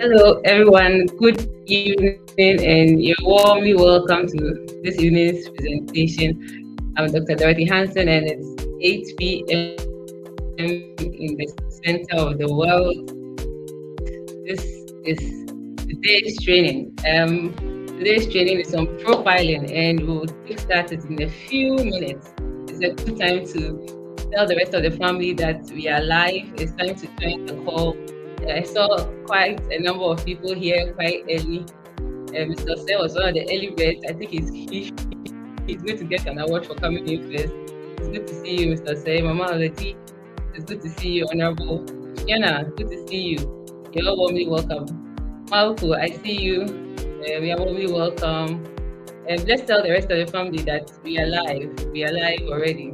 Hello, everyone. Good evening, and you're warmly welcome to this evening's presentation. I'm Dr. Dorothy Hanson, and it's 8 p.m. in the center of the world. This is today's training. Today's training is on profiling, and we'll kickstart it in a few minutes. It's a good time to tell the rest of the family that we are live. It's time to join the call. I saw quite a number of people here quite early. Mr. Sen was one of the early birds. I think he's going to get an award for coming in first. It's good to see you, Mr. Sen. Mama Aleti, it's good to see you, Honorable. Fiona, good to see you. You're all warmly welcome. Malco, I see you. We are warmly welcome. Let's tell the rest of the family that we are live. We are live already.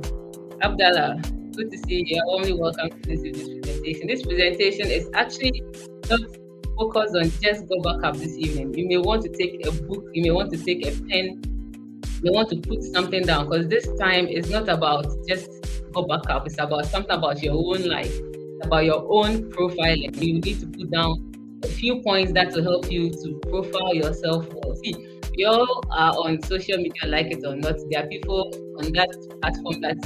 Abdallah, good to see you. You're warmly welcome to this evening's presentation. This presentation is actually not focused on just go back up this evening. You may want to take a book, you may want to take a pen, you may want to put something down because this time is not about just go back up. It's about something about your own life, about your own profiling. You need to put down a few points that will help you to profile yourself well. See, we all are on social media, like it or not. There are people on that platform that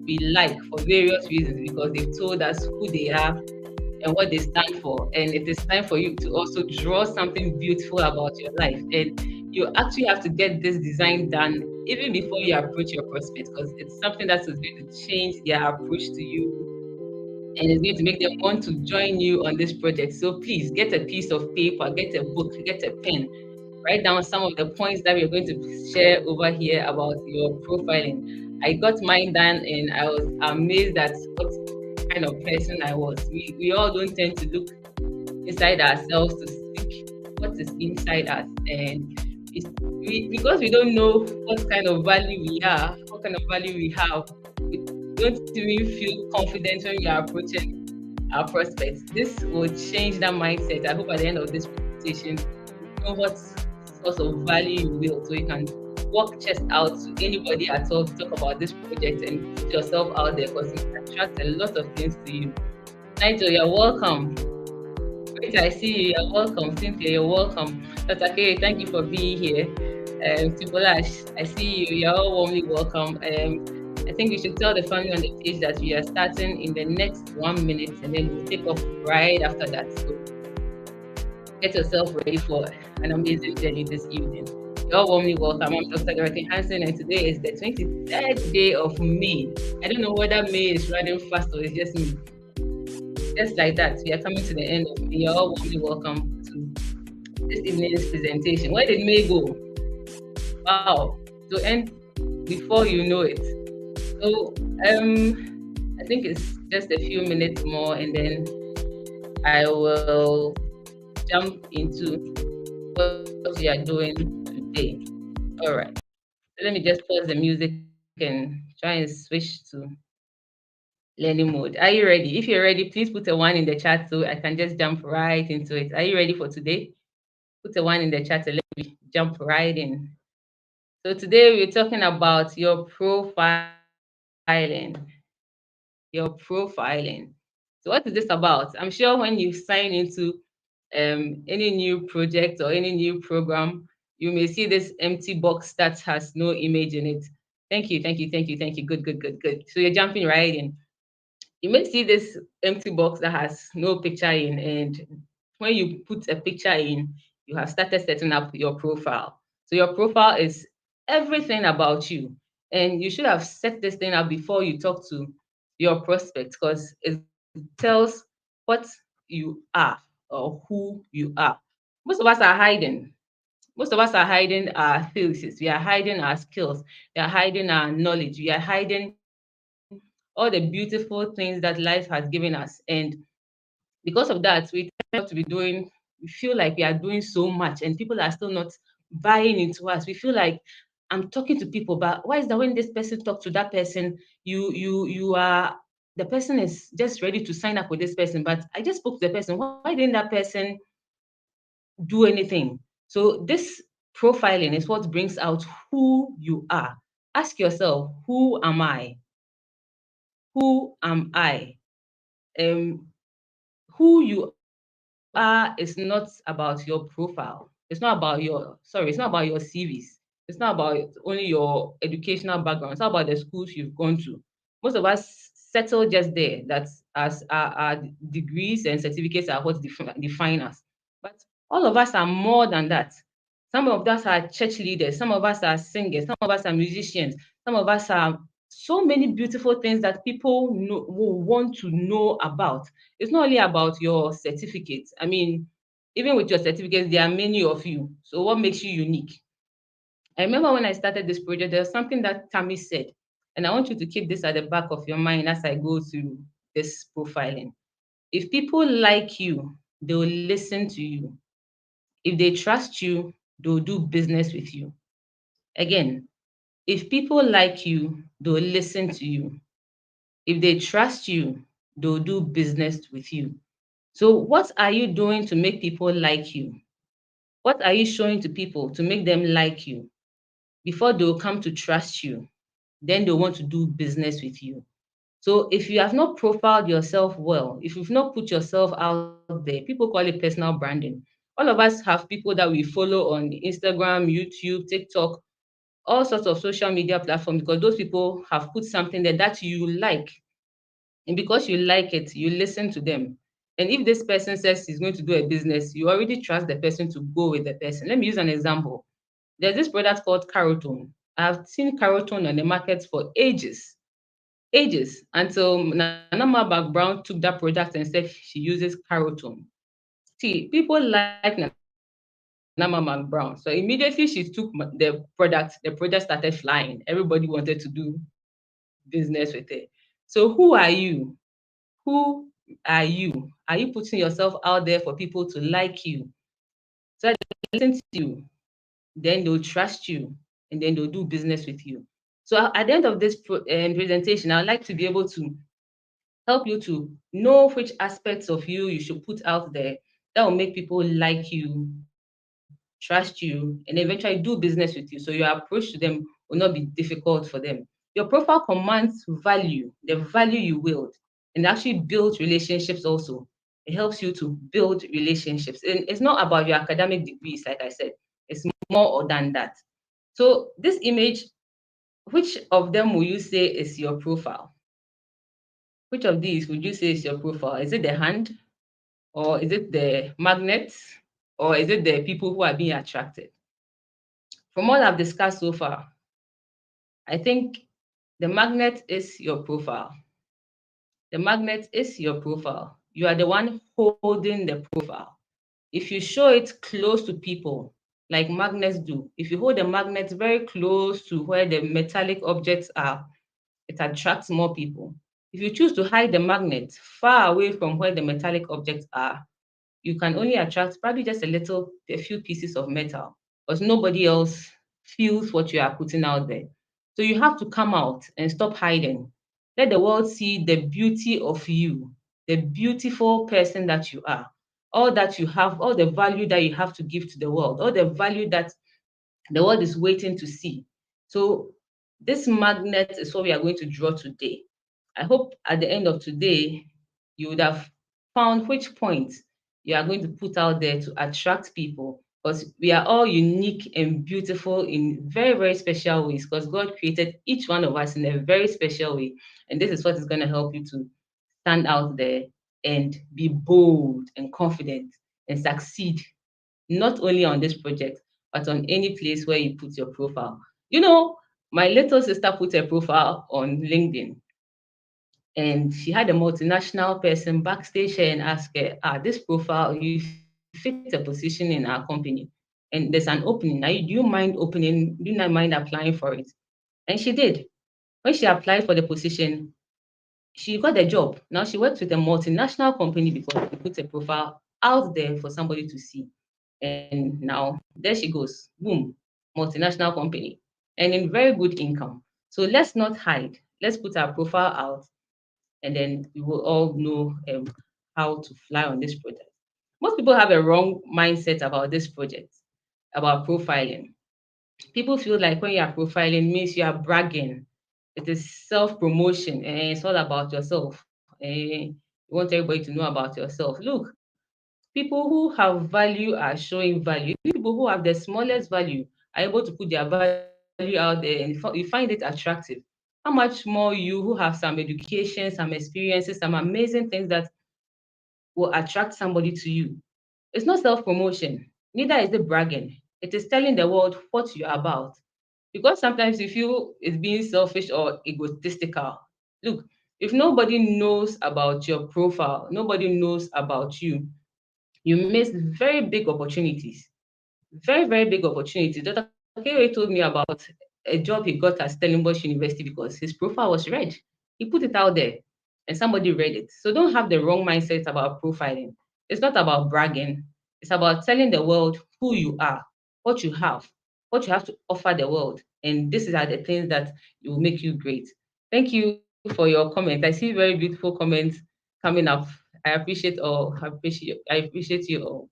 we like for various reasons because they've told us who they are and what they stand for. And it is time for you to also draw something beautiful about your life. And you actually have to get this design done even before you approach your prospects because it's something that is going to change their approach to you and it's going to make them want to join you on this project. So please get a piece of paper, get a book, get a pen, write down some of the points that we're going to share over here about your profiling. I got mine done and I was amazed at what kind of person I was. We all don't tend to look inside ourselves to seek what is inside us. And because we don't know what kind of value we are, what kind of value we have, we don't even feel confident when we are approaching our prospects. This will change that mindset. I hope at the end of this presentation, you know what source of value you will, so you can walk chest out to anybody at all to talk about this project and put yourself out there because it attracts a lot of things to you. Nigel, you're welcome. Rita, I see you. You're welcome. Cynthia, you're welcome. Dr. K, thank you for being here. Tibolash, I see you. You're all warmly welcome. I think we should tell the family on the page that we are starting in the next 1 minute and then we'll take off right after that. So get yourself ready for an amazing journey this evening. You're all warmly welcome. I'm Dr. Dorothy Hanson, and today is the 23rd day of May. I don't know whether May is running fast or it's just me. Just like that, we are coming to the end of May. You're all warmly welcome to this evening's presentation. Where did May go? Wow, to end before you know it. So I think it's just a few minutes more and then I will jump into what we are doing today. All right. So let me just pause the music and try and switch to learning mode. Are you ready? If you're ready, please put a one in the chat so I can just jump right into it. Are you ready for today? Put a one in the chat and let me jump right in. So today we're talking about your profiling. Your profiling. So what is this about? I'm sure when you sign into any new project or any new program, you may see this empty box that has no image in it. Thank you, thank you, thank you, thank you. Good, good, good, good. So you're jumping right in. You may see this empty box that has no picture in, and when you put a picture in, you have started setting up your profile. So your profile is everything about you, and you should have set this thing up before you talk to your prospect because it tells what you are or who you are. Most of us are hiding. Most of us are hiding our faces. We are hiding our skills. We are hiding our knowledge. We are hiding all the beautiful things that life has given us. And because of that, we tend not to be doing, we feel like we are doing so much and people are still not buying into us. We feel like I'm talking to people, but why is that when this person talks to that person, you are the person is just ready to sign up with this person, but I just spoke to the person. Why didn't that person do anything? So this profiling is what brings out who you are. Ask yourself, who am I? Who am I? Um, who you are are is not about your profile. It's not about your CVs. It's not about only your educational background. It's not about the schools you've gone to. Most of us settle just there. That's as our degrees and certificates are what define us. But all of us are more than that. Some of us are church leaders. Some of us are singers. Some of us are musicians. Some of us are so many beautiful things that people will want to know about. It's not only about your certificates. I mean, even with your certificates, there are many of you. So what makes you unique? I remember when I started this project, there was something that Tammy said, and I want you to keep this at the back of your mind as I go through this profiling. If people like you, they'll listen to you. If they trust you, they'll do business with you. Again, if people like you, they'll listen to you. If they trust you, they'll do business with you. So, what are you doing to make people like you? What are you showing to people to make them like you? Before they'll come to trust you, then they'll want to do business with you. So, if you have not profiled yourself well, if you've not put yourself out there, people call it personal branding. All of us have people that we follow on Instagram, YouTube, TikTok, all sorts of social media platforms because those people have put something there that you like. And because you like it, you listen to them. And if this person says he's going to do a business, you already trust the person to go with the person. Let me use an example. There's this product called Carotone. I've seen Carotone on the market for ages, until Nana Mabak Brown took that product and said she uses Carotone. See, people like Nana Mabak Brown. So immediately she took the product started flying. Everybody wanted to do business with it. So who are you? Who are you? Are you putting yourself out there for people to like you? So that they listen to you, then they'll trust you, and then they'll do business with you. So at the end of this presentation, I'd like to be able to help you to know which aspects of you should put out there that will make people like you, trust you, and eventually do business with you. So your approach to them will not be difficult for them. Your profile commands value, the value you wield, and actually builds relationships also. It helps you to build relationships. And it's not about your academic degrees, like I said, it's more than that. So this image, which of them will you say is your profile? Which of these would you say is your profile? Is it the hand, or is it the magnets, or is it the people who are being attracted? From what I've discussed so far, I think the magnet is your profile. The magnet is your profile. You are the one holding the profile. If you show it close to people, like magnets do, if you hold the magnet very close to where the metallic objects are, it attracts more people. If you choose to hide the magnet far away from where the metallic objects are, you can only attract probably just a few pieces of metal, because nobody else feels what you are putting out there. So you have to come out and stop hiding. Let the world see the beauty of you, the beautiful person that you are, all that you have, all the value that you have to give to the world, all the value that the world is waiting to see. So this magnet is what we are going to draw today. I hope at the end of today, you would have found which point you are going to put out there to attract people, because we are all unique and beautiful in very, very special ways, because God created each one of us in a very special way. And this is what is going to help you to stand out there and be bold and confident and succeed, not only on this project, but on any place where you put your profile. You know, my little sister put her profile on LinkedIn, and she had a multinational person backstage her and ask her, this profile, you fit a position in our company. And there's an opening. Now, do you mind opening? Do you not mind applying for it? And she did. When she applied for the position, she got the job. Now she works with a multinational company because she put a profile out there for somebody to see. And now there she goes. Boom. Multinational company. And in very good income. So let's not hide. Let's put our profile out, and then we will all know how to fly on this project. Most people have a wrong mindset about this project, about profiling. People feel like when you are profiling means you are bragging. It is self-promotion, and it's all about yourself. You want everybody to know about yourself. Look, People who have value are showing value. People who have the smallest value are able to put their value out there, and you find it attractive. How much more you who have some education, some experiences, some amazing things that will attract somebody to you. It's not self promotion, neither is it bragging. It is telling the world what you're about. Because sometimes you feel it's being selfish or egotistical. Look, if nobody knows about your profile, nobody knows about you miss very big opportunities. Very, very big opportunities. Dr. K told me about a job he got at Stellenbosch University because his profile was read. He put it out there and somebody read it. So don't have the wrong mindset about profiling. It's not about bragging. It's about telling the world who you are, what you have, what you have to offer the world. And this is are the things that will make you great. Thank you for your comment. I see very beautiful comments coming up. I appreciate you all.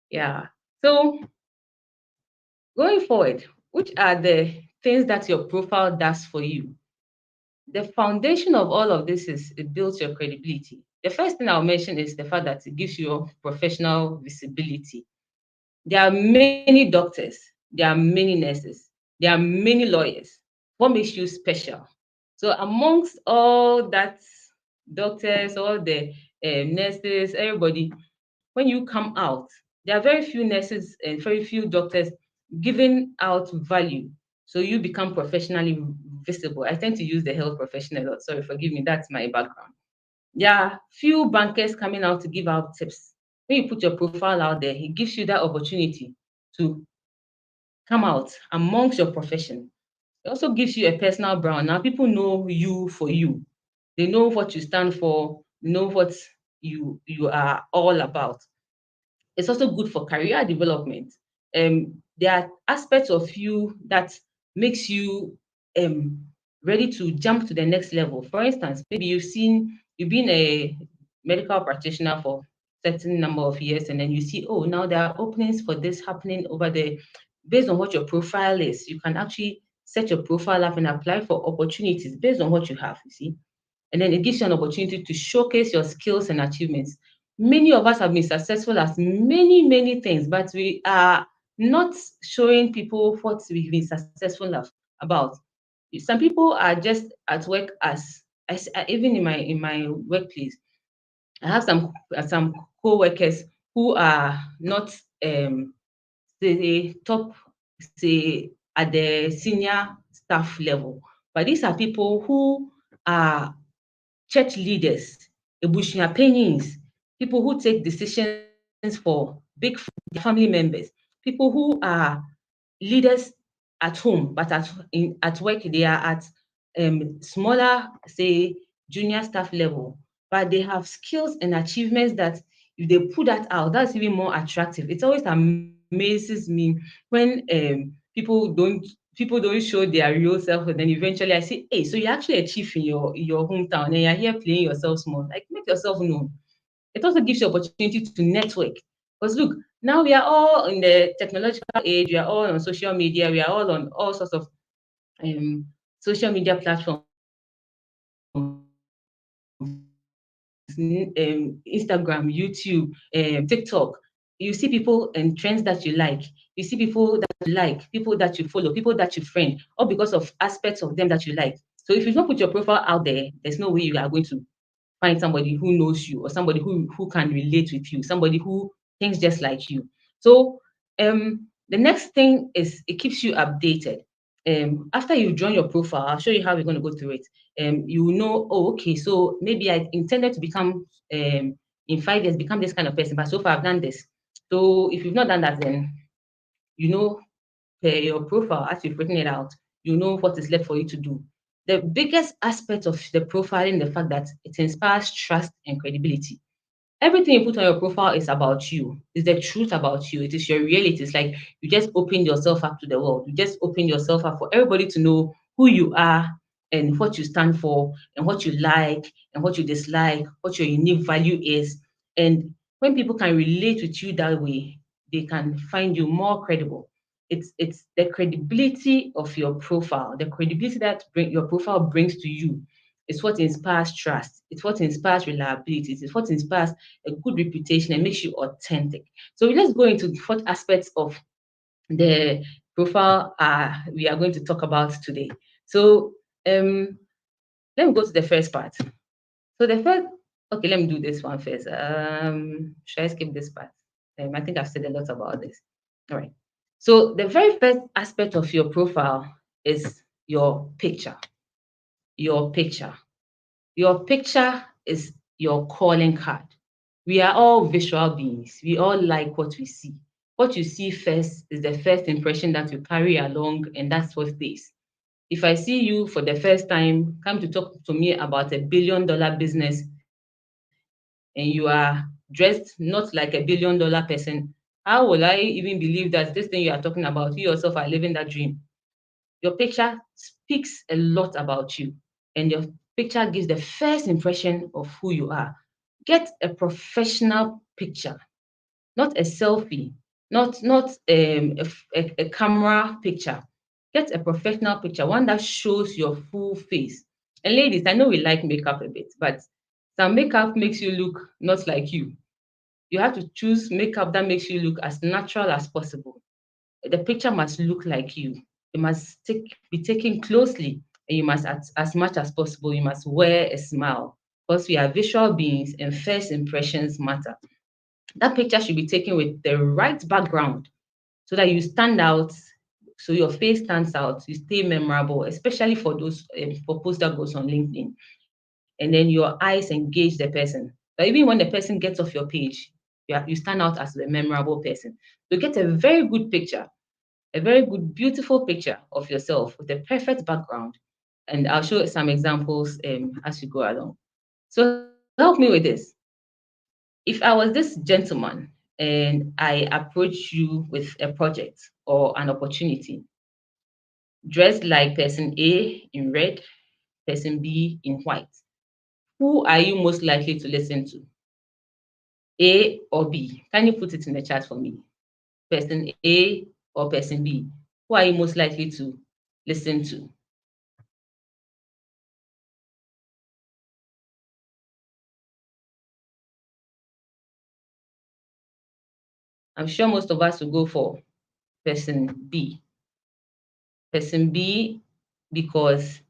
Yeah. So going forward, which are the things that your profile does for you? The foundation of all of this is it builds your credibility. The first thing I'll mention is the fact that it gives you professional visibility. There are many doctors, there are many nurses, there are many lawyers. What makes you special? So amongst all that doctors, all the nurses, everybody, when you come out, there are very few nurses and very few doctors giving out value. So you become professionally visible. I tend to use the health professional a lot. Sorry, forgive me. That's my background. There are few bankers coming out to give out tips. When you put your profile out there, it gives you that opportunity to come out amongst your profession. It also gives you a personal brand. Now people know you for you. They know what you stand for, know what you are all about. It's also good for career development. There are aspects of you that makes you um, ready to jump to the next level. For instance, maybe you've been a medical practitioner for certain number of years, and then you see, oh, now there are openings for this happening over there. Based on what your profile is, you can actually set your profile up and apply for opportunities based on what you have. You see, and then it gives you an opportunity to showcase your skills and achievements. Many of us have been successful at many, many things, but we are not showing people what we've been successful about. Some people are just at work even in my workplace. I have some co-workers who are not the top, say at the senior staff level, but these are people who are church leaders, ebusuapanyins, people who take decisions for family members, people who are leaders at home, but at work they are at smaller, say junior staff level, but they have skills and achievements that if they put that out, that's even more attractive. It always amazes me when people don't show their real self, and then eventually I say, hey, so you actually achieve in your hometown and you're here playing yourself small. Like make yourself known. It also gives you opportunity to network. Because look, now we are all in the technological age, we are all on social media, we are all on all sorts of social media platforms, Instagram, YouTube, TikTok. You see people and trends that you like. You see people that you like, people that you follow, people that you friend, all because of aspects of them that you like. So if you don't put your profile out there, there's no way you are going to find somebody who knows you or somebody who can relate with you, somebody who thinks just like you. So the next thing is it keeps you updated. After you've drawn your profile, I'll show you how we're going to go through it. You will know, oh, okay, so maybe I intended to become in 5 years become this kind of person, but so far I've done this. So if you've not done that, then you know your profile as you've written it out, you know what is left for you to do. The biggest aspect of the profiling, the fact that it inspires trust and credibility. Everything you put on your profile is about you. It's the truth about you. It is your reality. It's like you just opened yourself up to the world. You just opened yourself up for everybody to know who you are and what you stand for and what you like and what you dislike, what your unique value is. And when people can relate with you that way, they can find you more credible. It's the credibility of your profile, the credibility that your profile brings to you It's what inspires trust. It's what inspires reliability. It's what inspires a good reputation and makes you authentic. So let's go into the fourth aspects of the profile we are going to talk about today. So let me go to the first part. So the first, okay, let me do this one first. Should I skip this part? I think I've said a lot about this. All right. So the very first aspect of your profile is your picture. Your picture. Your picture is your calling card. We are all visual beings. We all like what we see. What you see first is the first impression that you carry along, and that's what stays. If I see you for the first time, come to talk to me about $1 billion business, and you are dressed not like $1 billion person, how will I even believe that this thing you are talking about, you yourself are living that dream? Your picture speaks a lot about you, and your picture gives the first impression of who you are. Get a professional picture, not a selfie, not a camera picture. Get a professional picture, one that shows your full face. And ladies, I know we like makeup a bit, but some makeup makes you look not like you. You have to choose makeup that makes you look as natural as possible. The picture must look like you. It must be taken closely, and you must, as much as possible, you must wear a smile, because we are visual beings and first impressions matter. That picture should be taken with the right background so that you stand out, so your face stands out, you stay memorable, especially for those for posts that goes on LinkedIn. And then your eyes engage the person. But even when the person gets off your page, you stand out as a memorable person. So get a very good picture, a very good, beautiful picture of yourself with a perfect background. And I'll show some examples as we go along. So help me with this. If I was this gentleman and I approach you with a project or an opportunity, dressed like person A in red, person B in white, who are you most likely to listen to? A or B? Can you put it in the chat for me? Person A or person B? Who are you most likely to listen to? I'm sure most of us will go for person B. Person B, because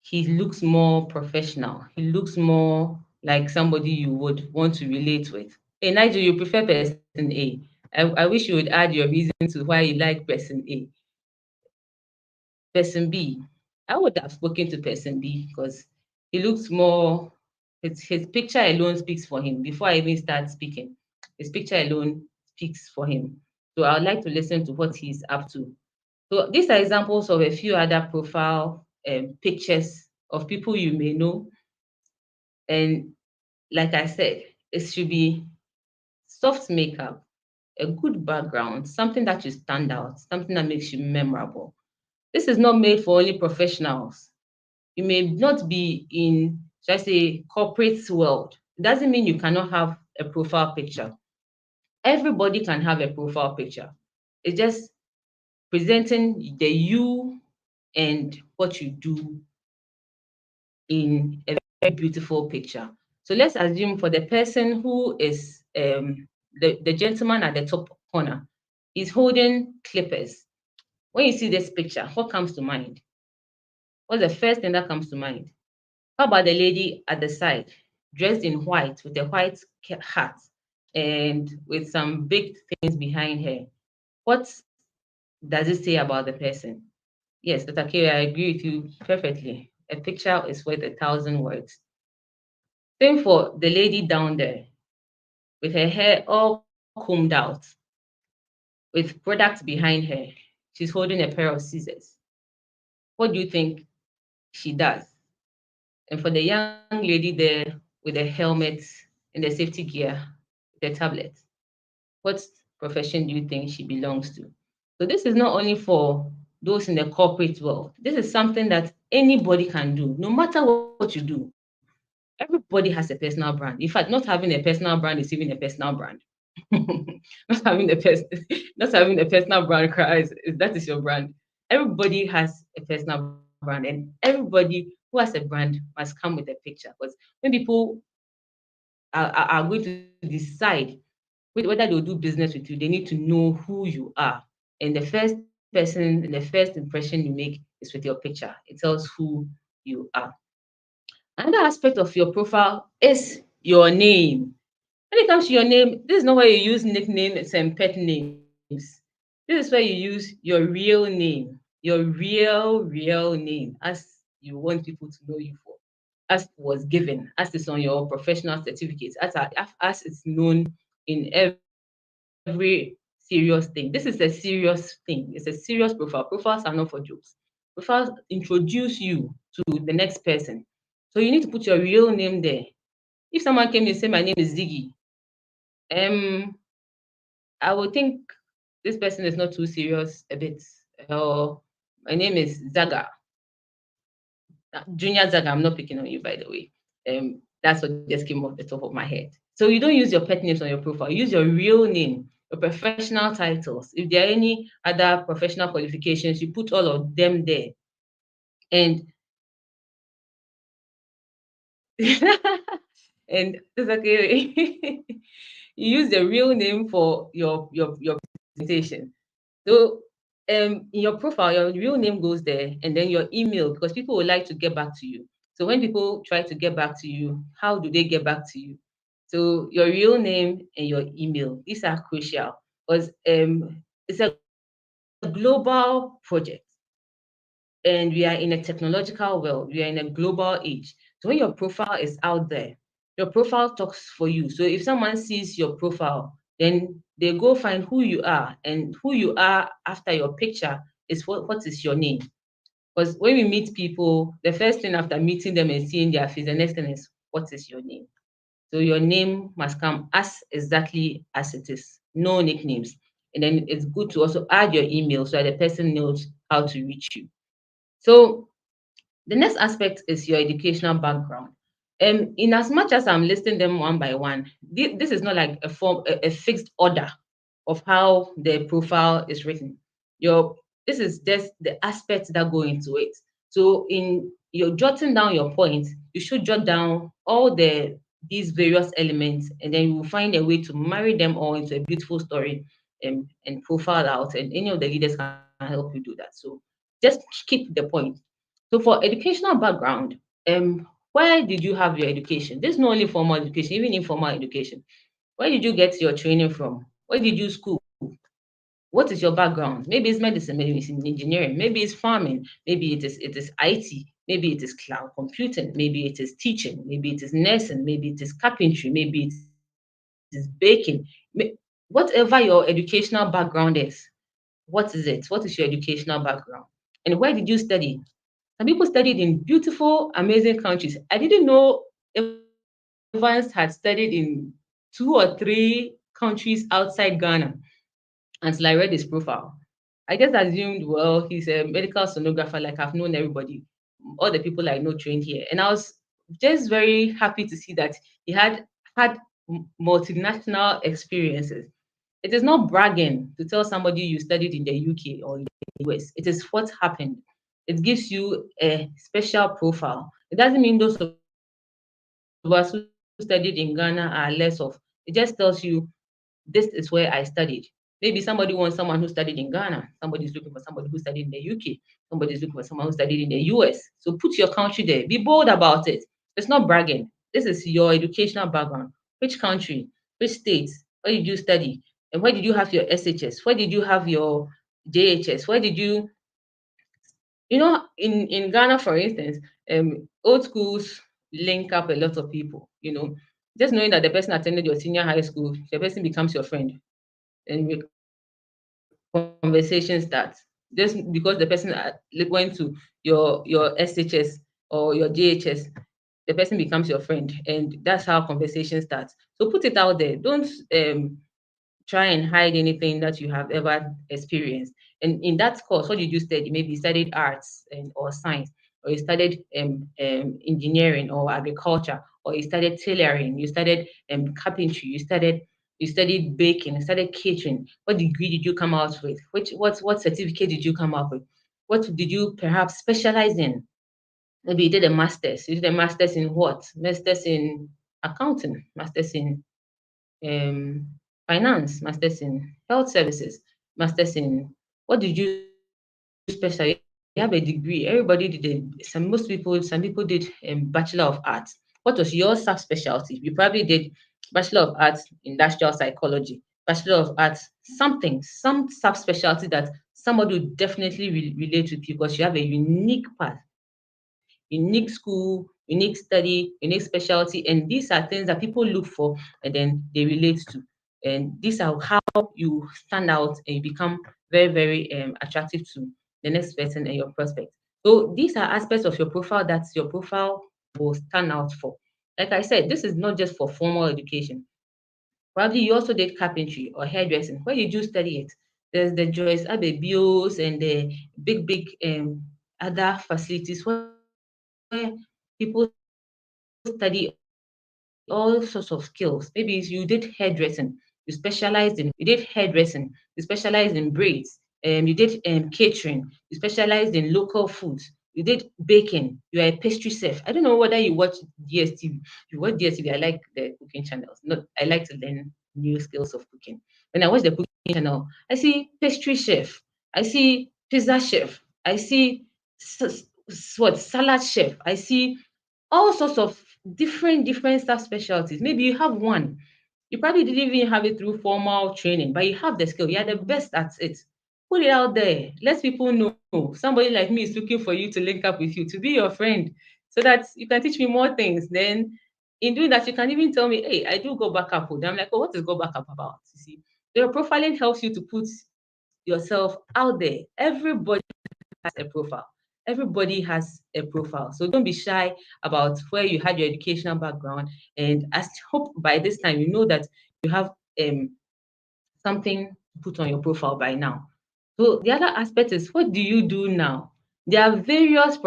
he looks more professional. He looks more like somebody you would want to relate with. Hey, Nigel, you prefer person A. I wish you would add your reason to why you like person A. Person B, I would have spoken to person B because he looks more, his picture alone speaks for him. Before I even start speaking, his picture alone speaks for him. So I would like to listen to what he's up to. So these are examples of a few other profile pictures of people you may know. And like I said, it should be soft makeup, a good background, something that you stand out, something that makes you memorable. This is not made for only professionals. You may not be in, should I say, corporate world. It doesn't mean you cannot have a profile picture. Everybody can have a profile picture. It's just presenting the you and what you do in a very beautiful picture. So let's assume for the person who is the gentleman at the top corner is holding clippers. When you see this picture, what comes to mind? What's the first thing that comes to mind? How about the lady at the side, dressed in white with a white hat and with some big things behind her? What does it say about the person? Yes, Dr. Kiri, I agree with you perfectly. A picture is worth 1,000 words. Same for the lady down there with her hair all combed out, with products behind her. She's holding a pair of scissors. What do you think she does? And for the young lady there with the helmet and the safety gear, the tablet, what profession do you think she belongs to? So this is not only for those in the corporate world. This is something that anybody can do, no matter what you do. Everybody has a personal brand. In fact, not having a personal brand is even a personal brand. not having a person, not having a personal brand cries that is your brand. Everybody has a personal brand, and everybody who has a brand must come with a picture. Because when people are going to decide whether they'll do business with you, they need to know who you are. And the first impression you make is with your picture. It tells who you are. Another aspect of your profile is your name. When it comes to your name, this is not where you use nicknames and pet names. This is where you use your real name, your real name, as you want people to know you for, as was given, as is on your professional certificates, as it's known in every serious thing. This is a serious thing. It's a serious profile. Profiles are not for jokes. Profiles introduce you to the next person. So you need to put your real name there. If someone came and say my name is Ziggy, um, I would think this person is not too serious a bit. Or my name is Zaga, Junior Zaga. I'm not picking on you, by the way. That's what just came off the top of my head. So you don't use your pet names on your profile. You use your real name, your professional titles. If there are any other professional qualifications, you put all of them there. And and it's okay. You use the real name for your presentation. So in your profile, your real name goes there, and then your email, because people would like to get back to you. So when people try to get back to you, how do they get back to you? So your real name and your email, these are crucial, because it's a global project, and we are in a technological world. We are in a global age. So when your profile is out there, your profile talks for you. So if someone sees your profile, then they go find who you are, and who you are after your picture is what is your name. Because when we meet people, the first thing after meeting them and seeing their face, the next thing is, what is your name? So your name must come as exactly as it is, no nicknames. And then it's good to also add your email so that the person knows how to reach you. So the next aspect is your educational background. In as much as I'm listing them one by one, this is not like a fixed order of how the profile is written. Your This is just the aspects that go into it. So in you're jotting down your points, you should jot down all these various elements, and then you will find a way to marry them all into a beautiful story, and profile out. And any of the leaders can help you do that. So just keep the point. So for educational background, where did you have your education? This is not only formal education, even informal education. Where did you get your training from? Where did you school? What is your background? Maybe it's medicine, maybe it's in engineering, maybe it's farming, maybe it is IT, maybe it is cloud computing, maybe it is teaching, maybe it is nursing, maybe it is carpentry, maybe it is baking. Whatever your educational background is, what is it? What is your educational background? And where did you study? Some people studied in beautiful, amazing countries. I didn't know Evans had studied in 2 or 3 countries outside Ghana until I read his profile. I just assumed, well, he's a medical sonographer, like I've known everybody, all the people I know trained here. And I was just very happy to see that he had multinational experiences. It is not bragging to tell somebody you studied in the UK or in the US. It is what happened. It gives you a special profile. It doesn't mean those of us who studied in Ghana are less of. It just tells you this is where I studied. Maybe somebody wants someone who studied in Ghana. Somebody's looking for somebody who studied in the UK. Somebody's looking for someone who studied in the US. So put your country there. Be bold about it. It's not bragging. This is your educational background. Which country? Which state? Where did you study? And where did you have your SHS? Where did you have your JHS? Where did you, in Ghana, for instance, old schools link up a lot of people. Just knowing that the person attended your senior high school, the person becomes your friend, and conversation starts. Just because the person went to your SHS or your JHS, the person becomes your friend, and that's how conversation starts. So put it out there. Don't try and hide anything that you have ever experienced. And in that course, what did you study? Maybe you studied arts or science, or you studied engineering or agriculture, or you studied tailoring, you studied carpentry, you studied baking, you studied catering. What degree did you come out with? What certificate did you come up with? What did you perhaps specialize in? Maybe you did a master's. You did a master's in what? Master's in accounting, master's in finance, master's in health services, master's in what did you special? You have a degree. Everybody did most people, some people did Bachelor of Arts. What was your subspecialty? You probably did Bachelor of Arts Industrial Psychology, Bachelor of Arts something, some subspecialty that somebody would definitely relate with you because you have a unique path, unique school, unique study, unique specialty, and these are things that people look for and then they relate to. And these are how you stand out and you become very, very attractive to the next person and your prospect. So these are aspects of your profile that your profile will stand out for. Like I said, this is not just for formal education. Probably you also did carpentry or hairdressing. Where you do study it, there's the Joyce Abe bios and the big other facilities where people study all sorts of skills. Maybe you did hairdressing, you specialized in braids. You did catering, you specialized in local foods. You did baking. You are a pastry chef. I don't know whether you watch DSTV. If you watch DSTV, I like the cooking channels. Not I like to learn new skills of cooking. When I watch the cooking channel, I see pastry chef, I see pizza chef, I see what salad chef, I see all sorts of different subspecialties. Maybe you have one. You probably didn't even have it through formal training, but you have the skill. You are the best at it. Put it out there. Let people know. Somebody like me is looking for you to link up with you, to be your friend, so that you can teach me more things. Then, in doing that, you can even tell me, hey, I do go back up. I'm like, oh, what is go back up about? You see, so your profiling helps you to put yourself out there. Everybody has a profile. Everybody has a profile. So don't be shy about where you had your educational background. And I hope by this time you know that you have um, something to put on your profile by now. So the other aspect is, what do you do now? There are various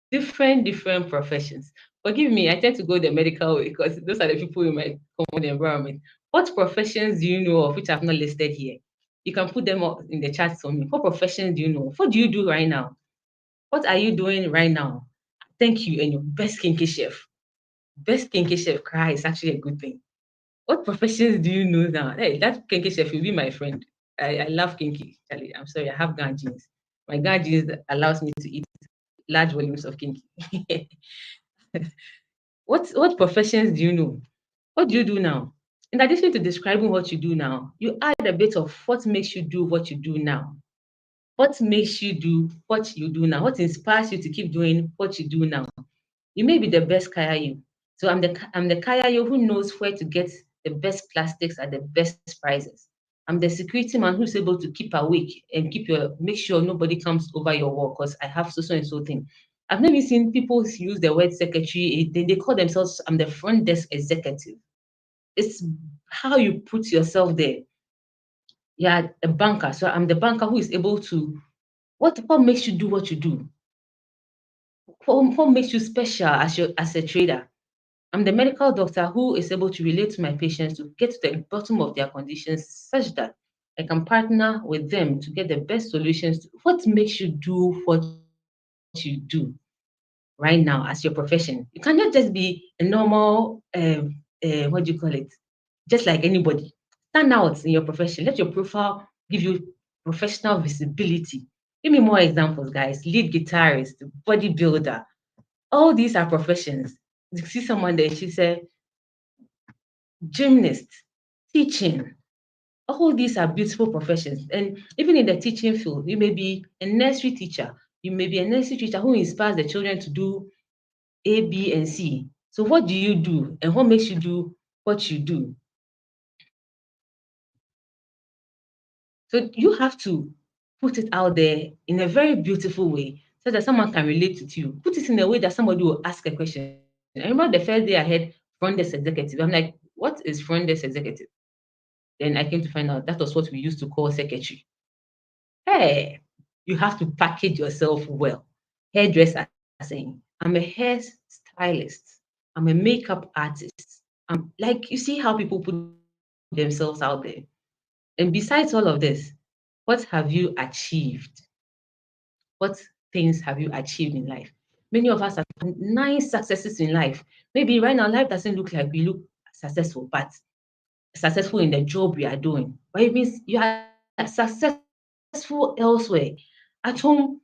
different professions. Forgive me, I tend to go the medical way because those are the people in my common environment. What professions do you know of which I've not listed here? You can put them up in the chat for me. What professions do you know? What do you do right now? What are you doing right now? Thank you, and your best kinky chef. Best kinky chef cry is actually a good thing. What professions do you know now? Hey, that kinky chef will be my friend. I love kinky. Charlie. I'm sorry, I have Gan genes. My Gan genes allows me to eat large volumes of kinky. What professions do you know? What do you do now? In addition to describing what you do now, you add a bit of what makes you do what you do now. What makes you do what you do now? What inspires you to keep doing what you do now? You may be the best Kayayu. So I'm the Kayayu who knows where to get the best plastics at the best prices. I'm the security man who's able to keep awake and make sure nobody comes over your wall because I have so and so thing. I've never seen people use the word secretary. They call themselves I'm the front desk executive. It's how you put yourself there. Yeah, a banker. So I'm the banker who is able to what makes you do what you do? What makes you special as a trader? I'm the medical doctor who is able to relate to my patients to get to the bottom of their conditions such that I can partner with them to get the best solutions. What makes you do what you do right now as your profession? You cannot just be a normal, what do you call it? Just like anybody. Stand out in your profession. Let your profile give you professional visibility. Give me more examples, guys. Lead guitarist, bodybuilder. All these are professions. You see someone there, she said, gymnast, teaching. All these are beautiful professions. And even in the teaching field, you may be a nursery teacher. You may be a nursery teacher who inspires the children to do A, B, and C. So what do you do? And what makes you do what you do? So you have to put it out there in a very beautiful way so that someone can relate with you. Put it in a way that somebody will ask a question. I remember the first day I had front desk executive. I'm like, what is front desk executive? Then I came to find out that was what we used to call secretary. Hey, you have to package yourself well. Hairdresser saying, I'm a hair stylist. I'm a makeup artist. Like you see how people put themselves out there. And besides all of this, what have you achieved? What things have you achieved in life? Many of us have nice successes in life. Maybe right now life doesn't look like we look successful, but successful in the job we are doing. But it means you are successful elsewhere. At home,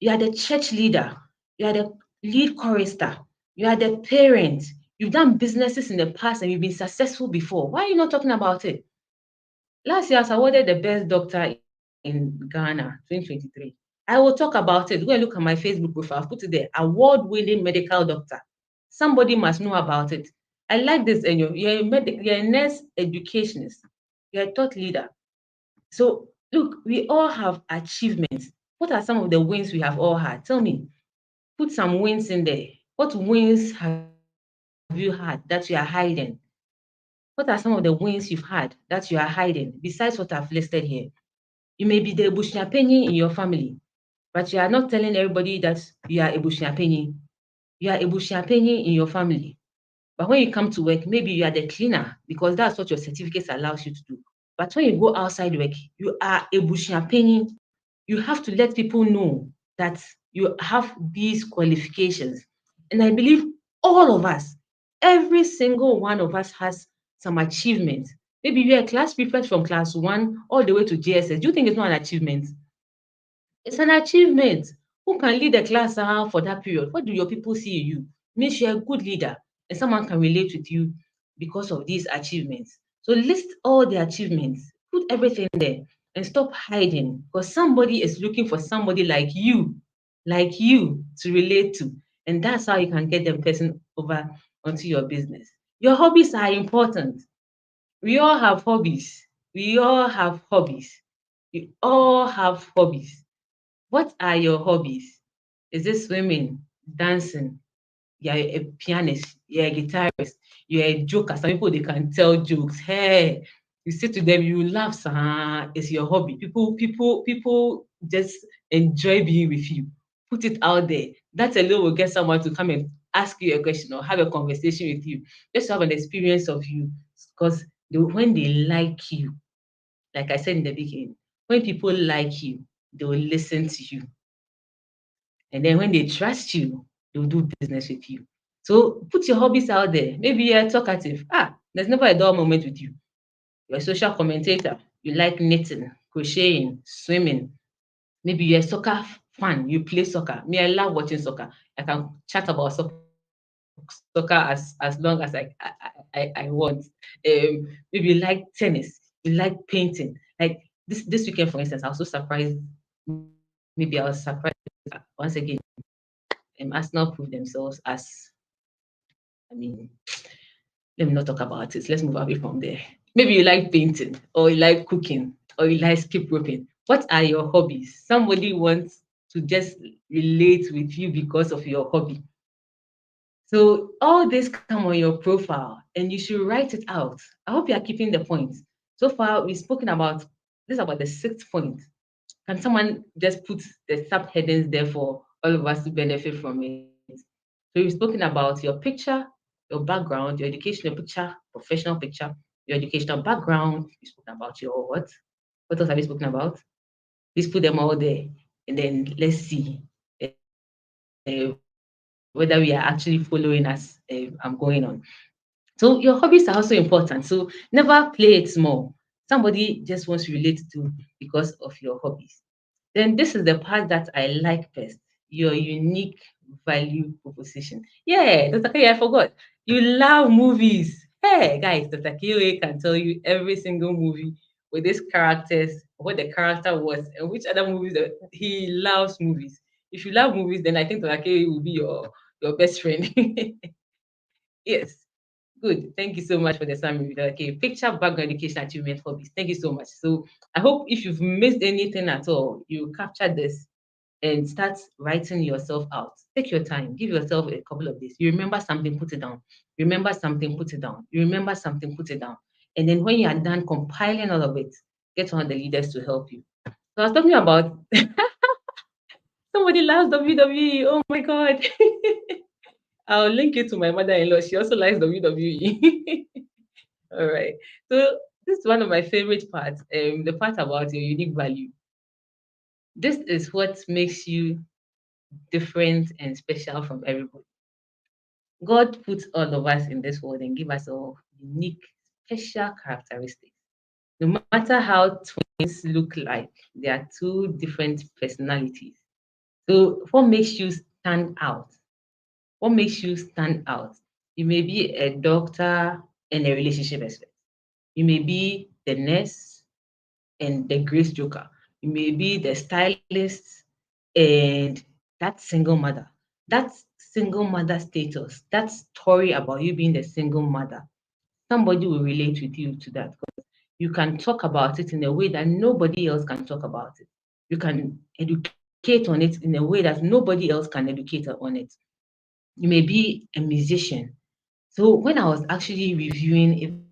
you are the church leader, you are the lead chorister, you are the parent. You've done businesses in the past and you've been successful before. Why are you not talking about it? Last year, I was awarded the best doctor in Ghana, 2023. I will talk about it. Go and look at my Facebook profile. I've put it there. Award-winning medical doctor. Somebody must know about it. I like this, and you're a nurse educationist. You're a thought leader. So look, we all have achievements. What are some of the wins we have all had? Tell me. Put some wins in there. What wins have you had that you are hiding? What are some of the wins you've had that you are hiding besides what I've listed here? You may be the Bushnapenny in your family, but you are not telling everybody that you are a Bushnapenny. You are a Bushnapenny in your family. But when you come to work, maybe you are the cleaner because that's what your certificate allows you to do. But when you go outside work, you are a Bushnapenny. You have to let people know that you have these qualifications. And I believe all of us, every single one of us has some achievement. Maybe you're a class prefect from class one all the way to JSS. Do you think it's not an achievement? It's an achievement. Who can lead the class for that period? What do your people see in you? Means you're a good leader and someone can relate with you because of these achievements. So list all the achievements, put everything there and stop hiding because somebody is looking for somebody like you to relate to. And that's how you can get the person over onto your business. Your hobbies are important. We all have hobbies. We all have hobbies. We all have hobbies. What are your hobbies? Is it swimming, dancing? You're a pianist, you're a guitarist, you're a joker. Some people they can tell jokes. Hey, you say to them, you laugh, it's your hobby. People just enjoy being with you. Put it out there. That alone will get someone to come and ask you a question or have a conversation with you. Just to have an experience of you. Because when they like you, like I said in the beginning, when people like you, they will listen to you. And then when they trust you, they'll do business with you. So put your hobbies out there. Maybe you're talkative. There's never a dull moment with you. You're a social commentator. You like knitting, crocheting, swimming. Maybe you're a soccer fan. You play soccer. Me, I love watching soccer. I can chat about soccer as long as I want. Maybe you like tennis. You like painting. Like this weekend, for instance, I was so surprised. Maybe I was surprised once again. Arsenal proved themselves as, I mean, let me not talk about it. Let's move away from there. Maybe you like painting, or you like cooking, or you like skip roping. What are your hobbies? Somebody wants to just relate with you because of your hobby. So all this come on your profile and you should write it out. I hope you are keeping the points. So far, we've spoken about this is about the sixth point. Can someone just put the subheadings there for all of us to benefit from it? So we've spoken about your picture, your background, your educational picture, professional picture, your educational background. We've spoken about your what? What else have we spoken about? Please put them all there, and then let's see whether we are actually following us. I'm going on. So your hobbies are also important. So never play it small. Somebody just wants to relate to because of your hobbies. Then this is the part that I like best. Your unique value proposition. Yeah, Dr. K, I forgot. You love movies. Hey, guys, Dr. K can tell you every single movie with these characters, what the character was, and which other movies that he loves movies. If you love movies, then I think Dr. K will be your best friend. Yes. Good. Thank you so much for the summary. Okay, picture, background, education, achievement, hobbies. Thank you so much. So I hope if you've missed anything at all, you capture this and start writing yourself out. Take your time. Give yourself a couple of days. You remember something, put it down. You remember something, put it down. You remember something, put it down. And then when you are done compiling all of it, get one of the leaders to help you. So I was talking about somebody loves WWE. Oh my God. I'll link it to my mother-in-law. She also likes WWE. All right. So this is one of my favorite parts, the part about your unique value. This is what makes you different and special from everybody. God put all of us in this world and give us all unique, special characteristics. No matter how twins look like, they are two different personalities. So, what makes you stand out? What makes you stand out? You may be a doctor and a relationship expert. You may be the nurse and the grace joker. You may be the stylist and that single mother. That single mother status, that story about you being the single mother, somebody will relate with you to that. You can talk about it in a way that nobody else can talk about it. You can educate on it in a way that nobody else can educate on it. You may be a musician. So when I was actually reviewing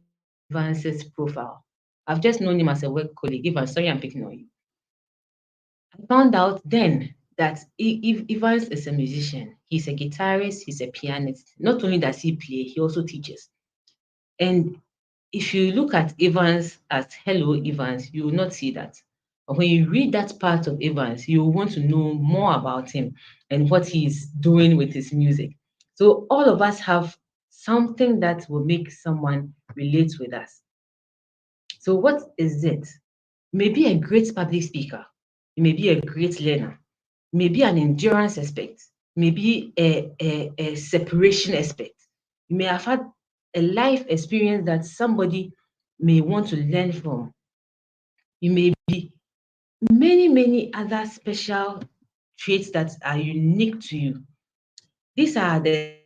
Evans's profile, I've just known him as a work colleague. Evans, sorry, I'm picking on you. I found out then that if Evans is a musician, he's a guitarist, he's a pianist. Not only does he play, he also teaches. And if you look at Evans as Hello Evans, you will not see that. But when you read that part of Evans, you will want to know more about him and what he's doing with his music. So all of us have something that will make someone relate with us. So what is it? You may be a great public speaker. You may be a great learner. You may be an endurance expert. You may be a separation expert. You may have had a life experience that somebody may want to learn from. You may be many other special traits that are unique to you. These are the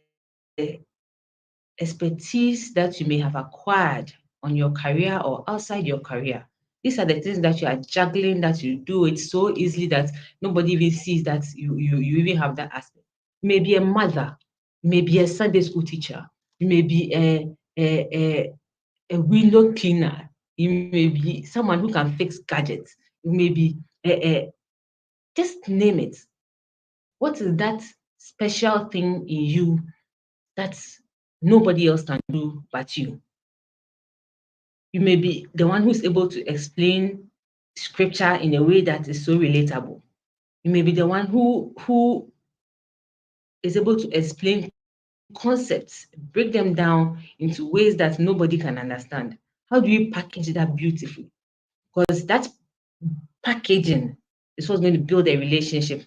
expertise that you may have acquired on your career or outside your career. These are the things that you are juggling, that you do it so easily that nobody even sees that you even have that aspect. You may be a mother, you may be a Sunday school teacher, you may be a window cleaner, you may be someone who can fix gadgets, you may be just name it. What is that special thing in you that nobody else can do but you? You may be the one who's able to explain scripture in a way that is so relatable. You may be the one who is able to explain concepts, break them down into ways that nobody can understand. How do you package that beautifully? Because that packaging is what's going to build a relationship,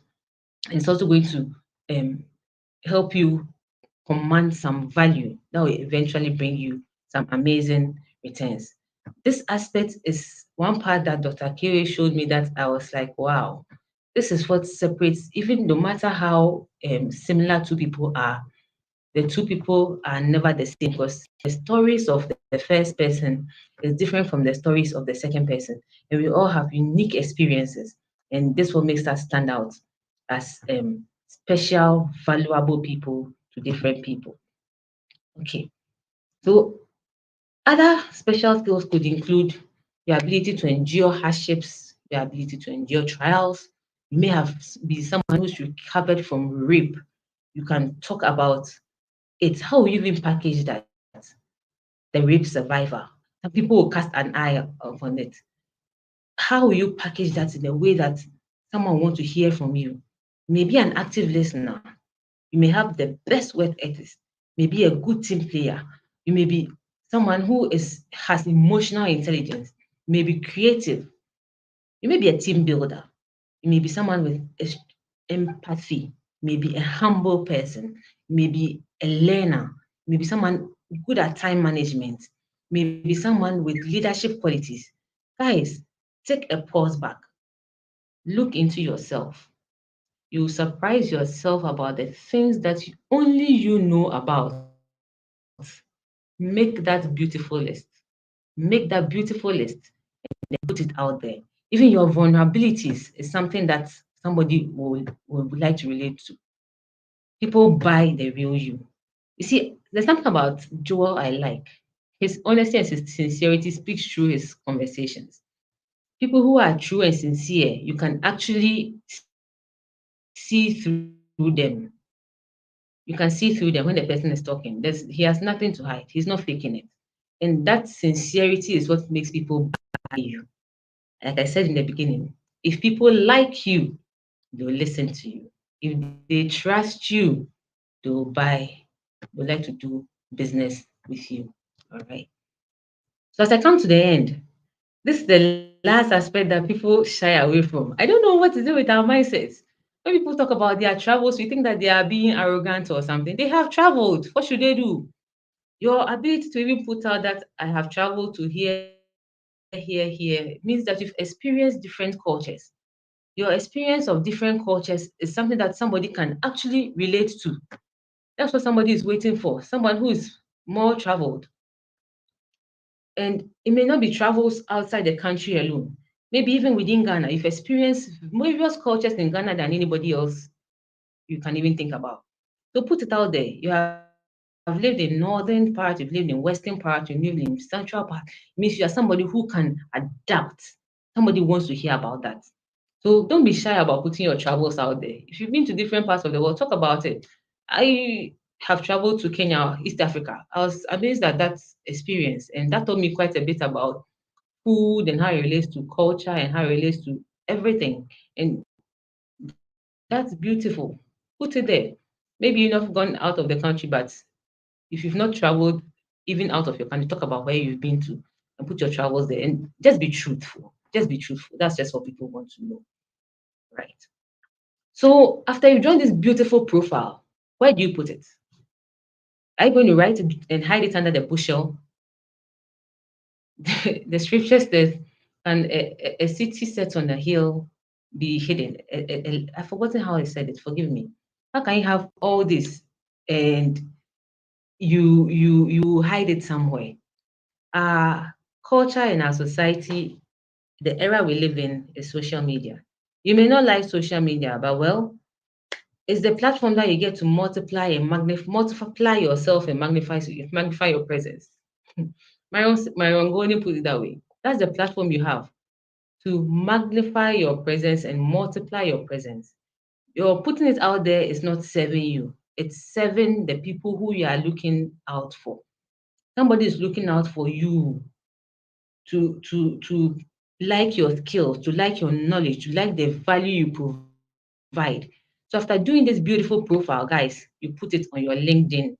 and it's also going to um, help you command some value that will eventually bring you some amazing returns. This aspect is one part that Dr. Kiwe showed me that I was like, wow, this is what separates, even no matter how similar two people are, the two people are never the same because the stories of the first person is different from the stories of the second person. And we all have unique experiences. And this what makes us stand out as special, valuable people to different people. Okay. So other special skills could include your ability to endure hardships, your ability to endure trials. You may have be someone who's recovered from rape. You can talk about it. How will you even package that? The rape survivor. Some people will cast an eye upon it. How will you package that in a way that someone wants to hear from you? Maybe an active listener. You may have the best work ethics, maybe a good team player. You may be someone who has emotional intelligence, you may be creative, you may be a team builder, you may be someone with empathy, maybe a humble person, maybe a learner, maybe someone good at time management, maybe someone with leadership qualities. Guys, take a pause back, look into yourself. You surprise yourself about the things that only you know about. Make that beautiful list. Make that beautiful list and put it out there. Even your vulnerabilities is something that somebody would like to relate to. People buy the real you. You see, there's something about Joel I like. His honesty and his sincerity speaks through his conversations. People who are true and sincere, you can actually see through them. You can see through them when the person is talking. He has nothing to hide. He's not faking it. And that sincerity is what makes people buy you. Like I said in the beginning, If people like you, they'll listen to you. If they trust you, they'll buy, they'll like to do business with you. All right. So as I come to the end, this is the last aspect that people shy away from. I don't know what to do with our mindsets. When people talk about their travels, we think that they are being arrogant or something. They have traveled. What should they do? Your ability to even put out that I have traveled to here means that you've experienced different cultures. Your experience of different cultures is something that somebody can actually relate to. That's what somebody is waiting for. Someone who is more traveled. And it may not be travels outside the country alone. Maybe even within Ghana, you've experienced various cultures in Ghana than anybody else you can even think about. So put it out there. You have lived in northern part, you've lived in western part, you've lived in central part. It means you are somebody who can adapt. Somebody wants to hear about that. So don't be shy about putting your travels out there. If you've been to different parts of the world, talk about it. I have traveled to Kenya, East Africa. I was amazed at that experience, and that taught me quite a bit about food and how it relates to culture and how it relates to everything. And that's beautiful. Put it there. Maybe you've not gone out of the country, but if you've not traveled even out of your country, talk about where you've been to and put your travels there and just be truthful. Just be truthful. That's just what people want to know. Right. So after you join this beautiful profile, where do you put it? Are you going to write it and hide it under the bushel? The scripture says, "And a city set on a hill be hidden." I've forgotten how I said it. Forgive me. How can you have all this and you hide it somewhere? Our culture and our society, the era we live in, is social media. You may not like social media, but well, it's the platform that you get to multiply and multiply yourself and magnify your presence. Myron Golden put it that way. That's the platform you have to magnify your presence and multiply your presence. You're putting it out there is not serving you. It's serving the people who you are looking out for. Somebody is looking out for you to like your skills, to like your knowledge, to like the value you provide. So after doing this beautiful profile, guys, you put it on your LinkedIn.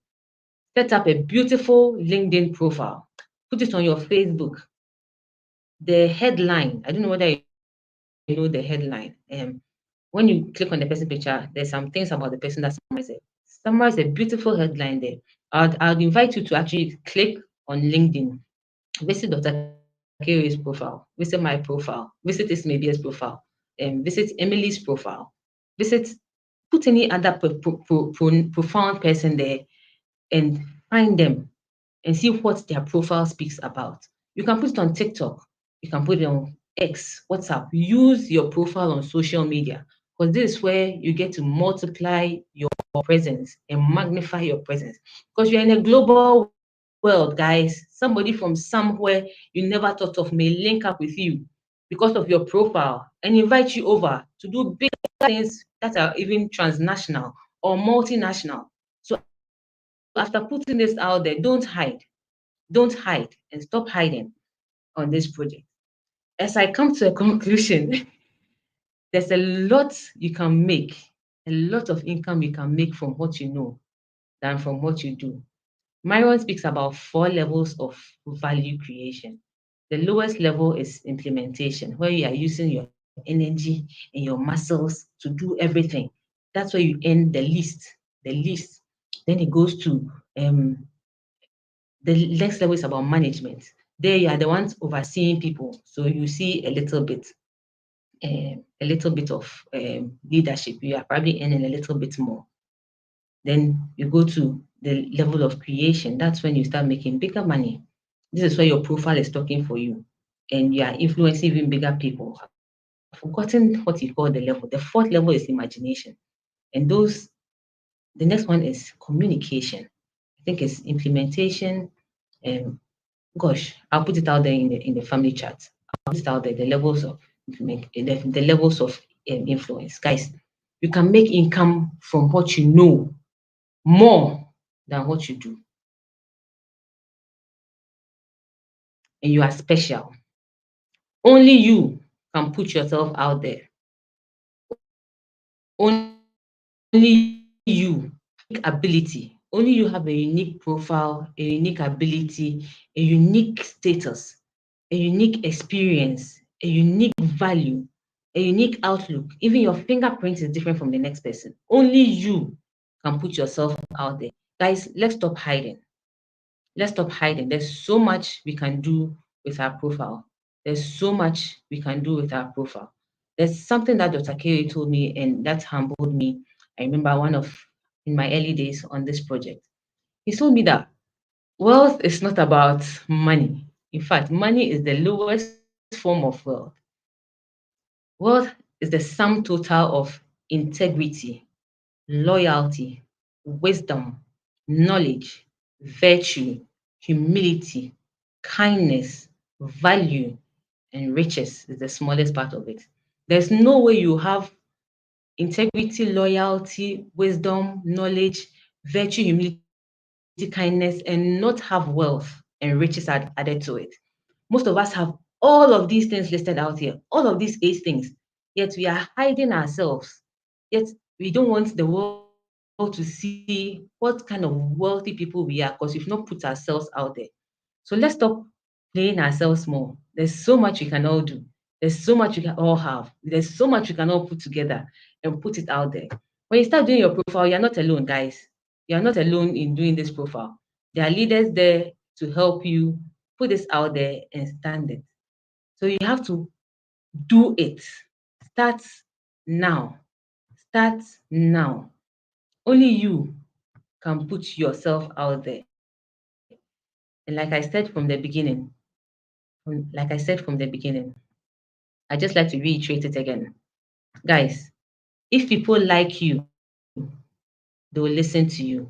Set up a beautiful LinkedIn profile. Put it on your Facebook. The headline, I don't know whether you know the headline. When you click on the person picture, there's some things about the person that summarize it. Summarize a beautiful headline there. I'd invite you to actually click on LinkedIn. Visit Dr. Kerry's profile, visit my profile, visit Ismabia's profile, visit Emily's profile, visit, put any other profound person there and find them and see what their profile speaks about. You can put it on TikTok, you can put it on X, WhatsApp. Use your profile on social media because this is where you get to multiply your presence and magnify your presence. Because you're in a global world, guys. Somebody from somewhere you never thought of may link up with you because of your profile and invite you over to do big things that are even transnational or multinational. So after putting this out there, don't hide and stop hiding on this project. As I come to a conclusion, there's a lot you can make, a lot of income you can make from what you know than from what you do. Myron speaks about four levels of value creation. The lowest level is implementation, where you are using your energy and your muscles to do everything. That's where you earn the least, the least. Then it goes to the next level is about management. There you are the ones overseeing people, so you see a little bit of leadership. You are probably earning a little bit more. Then you go to the level of creation. That's when you start making bigger money. This is where your profile is talking for you, and you are influencing even bigger people. I've forgotten what you call the level. The fourth level is imagination, and the next one is communication. I think it's implementation. Um, Gosh, I'll put it out there in the family chat. I'll put it out there. The levels of the levels of influence, guys. You can make income from what you know more than what you do, and you are special. Only you can put yourself out there. Only you have a unique ability. Only you have a unique profile, a unique ability, a unique status, a unique experience, a unique value, a unique outlook. Even your fingerprint is different from the next person. Only you can put yourself out there. Guys, let's stop hiding. Let's stop hiding. There's so much we can do with our profile. There's so much we can do with our profile. There's something that Dr. Kerry told me, and that humbled me. I remember one of in my early days on this project. He told me that wealth is not about money. In fact, money is the lowest form of wealth. Wealth is the sum total of integrity, loyalty, wisdom, knowledge, virtue, humility, kindness, value, and riches is the smallest part of it. There's no way you have integrity, loyalty, wisdom, knowledge, virtue, humility, kindness, and not have wealth and riches added to it. Most of us have all of these things listed out here, all of these eight things, yet we are hiding ourselves. Yet we don't want the world to see what kind of wealthy people we are because we've not put ourselves out there. So let's stop playing ourselves more. There's so much we can all do. There's so much we can all have. There's so much we can all put together and put it out there. When you start doing your profile, you're not alone, guys. You're not alone in doing this profile. There are leaders there to help you put this out there and stand it. So you have to do it. Start now. Start now. Only you can put yourself out there. And like I said from the beginning, like I said from the beginning, I just like to reiterate it again. Guys, if people like you, they will listen to you.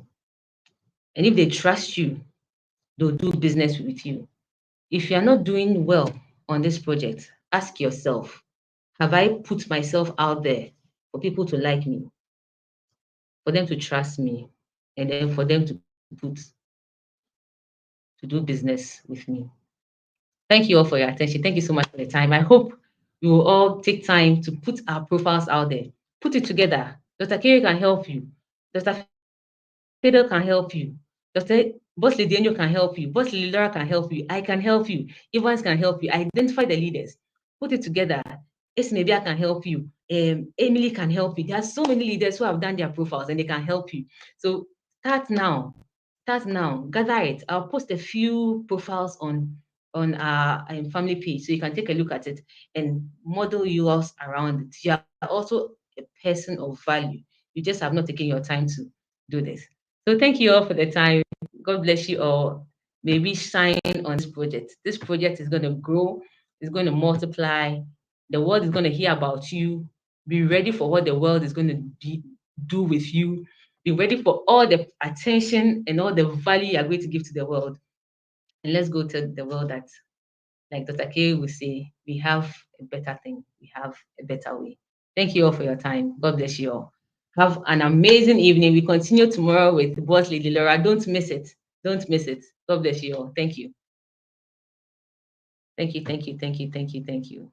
And if they trust you, they'll do business with you. If you're not doing well on this project, ask yourself, have I put myself out there for people to like me, for them to trust me, and then for them to do business with me? Thank you all for your attention. Thank you so much for the time. I hope we will all take time to put our profiles out there. Put it together. Dr. Kerry can help you. Dr. Fiddle can help you. Dr. Boss Lady Enyo can help you. Boss Lady Laura can help you. I can help you. Evans can help you. Identify the leaders. Put it together. Esmebia can help you. Emily can help you. There are so many leaders who have done their profiles and they can help you. So start now. Start now. Gather it. I'll post a few profiles on our family page so you can take a look at it and model yours around it. You are also a person of value. You just have not taken your time to do this. So thank you all for the time. God bless you all. May we shine on this project. This project is going to grow, it's going to multiply. The world is going to hear about you. Be ready for what the world is going to do with you. Be ready for all the attention and all the value you are going to give to the world. And let's go to the world that, like Dr. K will say, we have a better thing. We have a better way. Thank you all for your time. God bless you all. Have an amazing evening. We continue tomorrow with Boss Lady Laura. Don't miss it. Don't miss it. God bless you all. Thank you. Thank you. Thank you. Thank you. Thank you. Thank you.